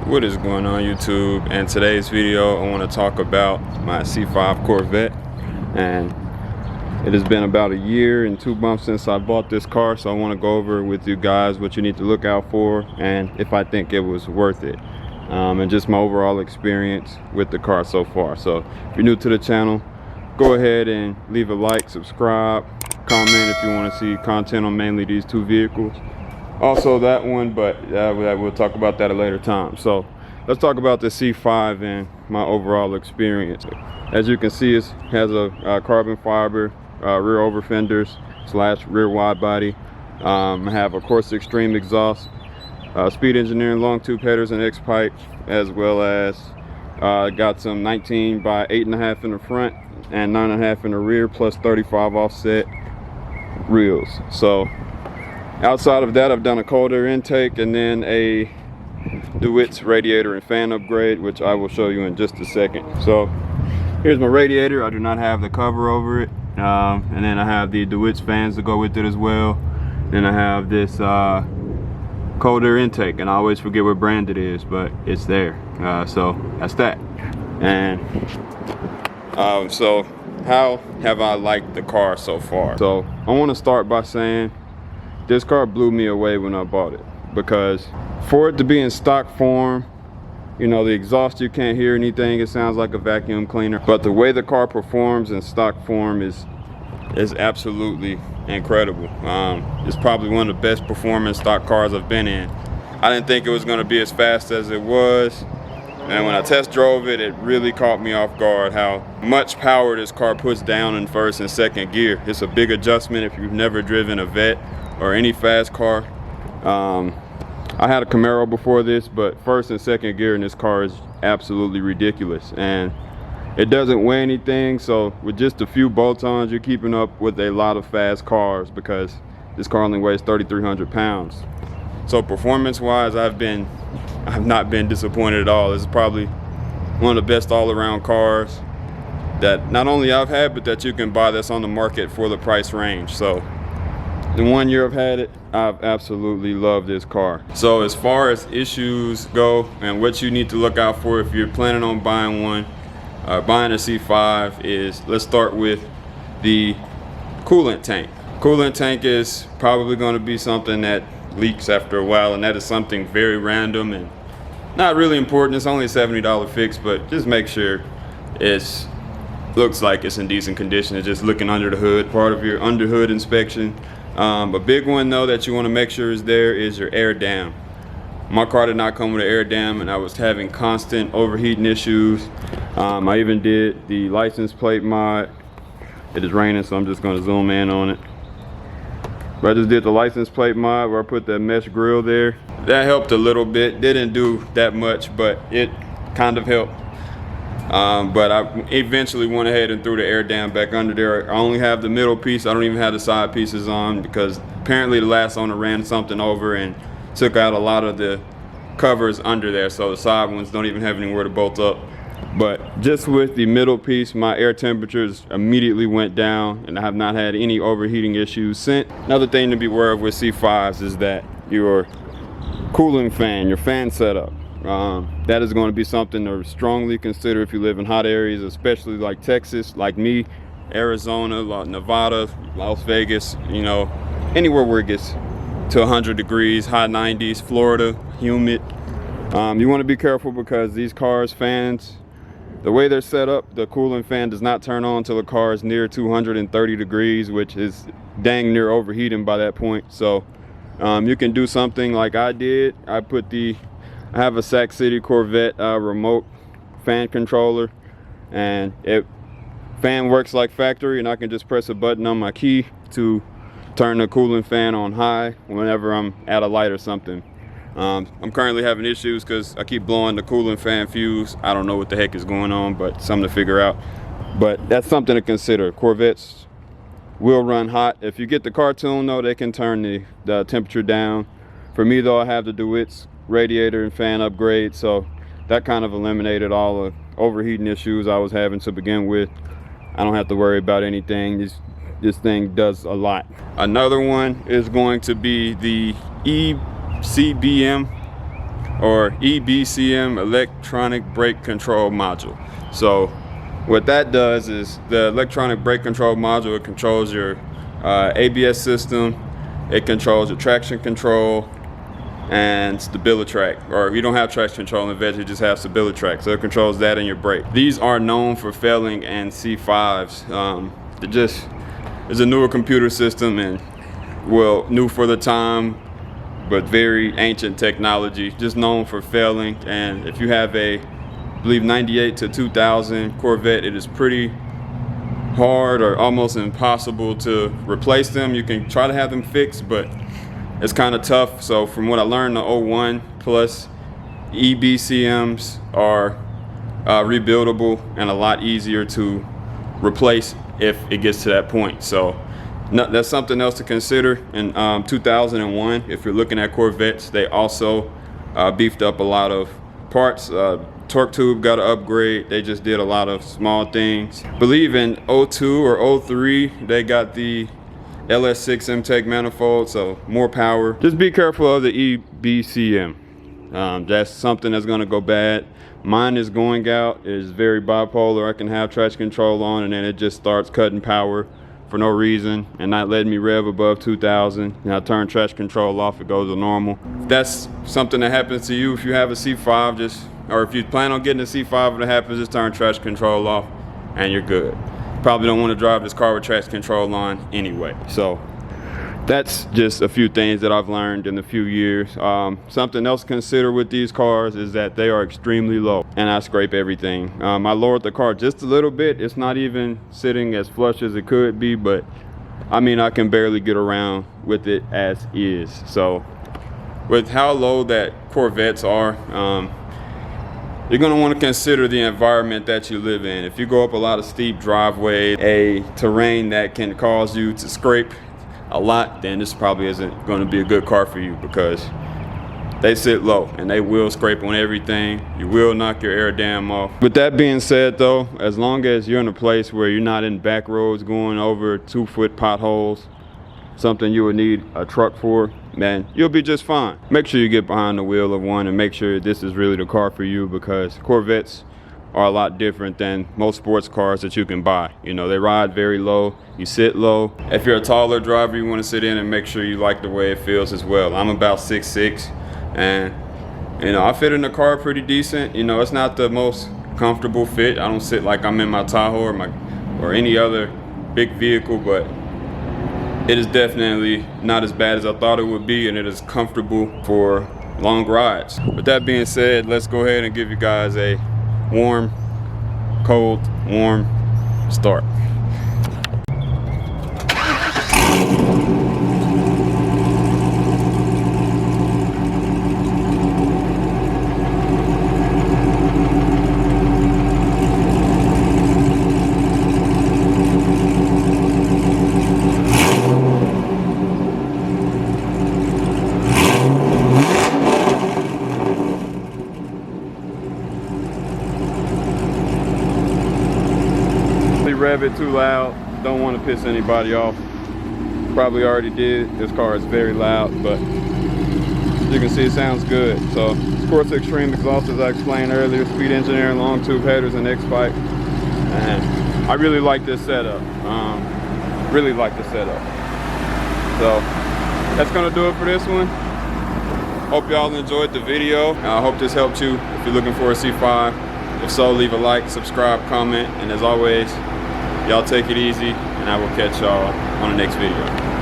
What is going on, YouTube? In today's video I want to talk about my C5 Corvette, and it has been about a year and 2 months since I bought this car, so I want to go over with you guys what you need to look out for and if I think it was worth it, and just my overall experience with the car so far. So if you're new to the channel, go ahead and leave a like, subscribe, comment if you want to see content on mainly these two vehicles. Also that one, but we'll talk about that at a later time. So let's talk about the C5 and my overall experience. As you can see, it has a carbon fiber rear over fenders / rear wide body. I have a Course Extreme exhaust, Speed Engineering long tube headers and X pipe, as well as got some 19 by 8.5 in the front and 9.5 in the rear, plus 35 offset reels. So outside of that, I've done a cold air intake and then a DeWitt's radiator and fan upgrade, which I will show you in just a second. So here's my radiator. I do not have the cover over it, and then I have the DeWitt's fans to go with it as well. Then I have this cold air intake, and I always forget what brand it is, but it's there. So that's that. And so how have I liked the car so far? So I want to start by saying this car blew me away when I bought it, because for it to be in stock form, you know, the exhaust, you can't hear anything. It sounds like a vacuum cleaner. But the way the car performs in stock form is absolutely incredible. It's probably one of the best performing stock cars I've been in. I didn't think it was going to be as fast as it was, and when I test drove it, it really caught me off guard how much power this car puts down in first and second gear. It's a big adjustment if you've never driven a Vette or any fast car. I had a Camaro before this, but first and second gear in this car is absolutely ridiculous, and it doesn't weigh anything. So with just a few bolt-ons, you're keeping up with a lot of fast cars, because this car only weighs 3,300 pounds. So performance-wise, I've not been disappointed at all. This is probably one of the best all-around cars that not only I've had, but that you can buy that's on the market for the price range. So the 1 year I've had it, I've absolutely loved this car. So as far as issues go and what you need to look out for if you're planning on buying one, buying a C5, is, let's start with the coolant tank. Coolant tank is probably going to be something that leaks after a while, and that is something very random and not really important. It's only a $70 fix, but just make sure it looks like it's in decent condition. It's just looking under the hood, part of your under hood inspection. A big one though that you want to make sure is there is your air dam. My car did not come with an air dam, and I was having constant overheating issues. I even did the license plate mod. It is raining, so I'm just going to zoom in on it. But I just did the license plate mod where I put that mesh grill there. That helped a little bit. Didn't do that much, but it kind of helped. But I eventually went ahead and threw the air dam back under there. I only have the middle piece. I don't even have the side pieces on, because apparently the last owner ran something over and took out a lot of the covers under there, so the side ones don't even have anywhere to bolt up. But just with the middle piece, my air temperatures immediately went down, and I have not had any overheating issues since. Another thing to be aware of with C5s is that your cooling fan, your fan setup, that is going to be something to strongly consider if you live in hot areas, especially like Texas, like me, Arizona, Nevada, Las Vegas, you know, anywhere where it gets to 100 degrees, high 90s, Florida, humid. You want to be careful, because these cars' fans, the way they're set up, the cooling fan does not turn on until the car is near 230 degrees, which is dang near overheating by that point. So you can do something like I did. I have a Sac City Corvette remote fan controller, and fan works like factory, and I can just press a button on my key to turn the cooling fan on high whenever I'm at a light or something. I'm currently having issues because I keep blowing the cooling fan fuse. I don't know what the heck is going on, but something to figure out. But that's something to consider. Corvettes will run hot. If you get the car tuned though, they can turn the temperature down. For me though, I have the DeWitt's radiator and fan upgrade, so that kind of eliminated all the overheating issues I was having to begin with. I don't have to worry about anything. This thing does a lot. Another one is going to be the ECBM or EBCM, electronic brake control module. So what that does is the electronic brake control module, it controls your ABS system, it controls your traction control and stability track. Or if you don't have traction control in Vette, you just have stability track, so it controls that and your brake. These are known for failing in C5s. It's a newer computer system, and well, new for the time, but very ancient technology, just known for failing. And if you have a, I believe, 98 to 2000 Corvette, it is pretty hard or almost impossible to replace them. You can try to have them fixed, but it's kind of tough. So from what I learned, the 01 plus EBCMs are rebuildable and a lot easier to replace if it gets to that point. So that's something else to consider. In 2001, if you're looking at Corvettes, they also beefed up a lot of parts. Torque tube got an upgrade. They just did a lot of small things. I believe in 02 or 03, they got the LS6 MTEC manifold, so more power. Just be careful of the EBCM. That's something that's gonna go bad. Mine is going out. It is very bipolar. I can have traction control on and then it just starts cutting power for no reason and not letting me rev above 2000. And I turn traction control off, it goes to normal. If that's something that happens to you, if you have a C5, or if you plan on getting a C5 and it happens, just turn traction control off and you're good. Probably don't want to drive this car with traction control on anyway. So that's just a few things that I've learned in a few years. Something else to consider with these cars is that they are extremely low, and I scrape everything. I lowered the car just a little bit. It's not even sitting as flush as it could be, but I mean, I can barely get around with it as is. So with how low that Corvettes are, you're going to want to consider the environment that you live in. If you go up a lot of steep driveways, a terrain that can cause you to scrape a lot, then this probably isn't going to be a good car for you, because they sit low and they will scrape on everything. You will knock your air dam off. With that being said though, as long as you're in a place where you're not in back roads going over 2-foot potholes, something you would need a truck for, man, you'll be just fine. Make sure you get behind the wheel of one and make sure this is really the car for you, because Corvettes are a lot different than most sports cars that you can buy. You know, they ride very low, you sit low. If you're a taller driver, you want to sit in and make sure you like the way it feels as well. I'm about 6'6", and you know, I fit in the car pretty decent. You know, it's not the most comfortable fit. I don't sit like I'm in my Tahoe or any other big vehicle, but it is definitely not as bad as I thought it would be, and it is comfortable for long rides. With that being said, let's go ahead and give you guys a warm, cold, warm start. Rev it too loud, don't want to piss anybody off. Probably already did. This car is very loud, but as you can see, it sounds good. So Sports Extreme exhaust, as I explained earlier, speed engineering, long tube headers, and X-pipe. And I really like this setup. Really like the setup. So that's gonna do it for this one. Hope y'all enjoyed the video. I hope this helped you if you're looking for a C5. If so, leave a like, subscribe, comment, and as always, y'all take it easy, and I will catch y'all on the next video.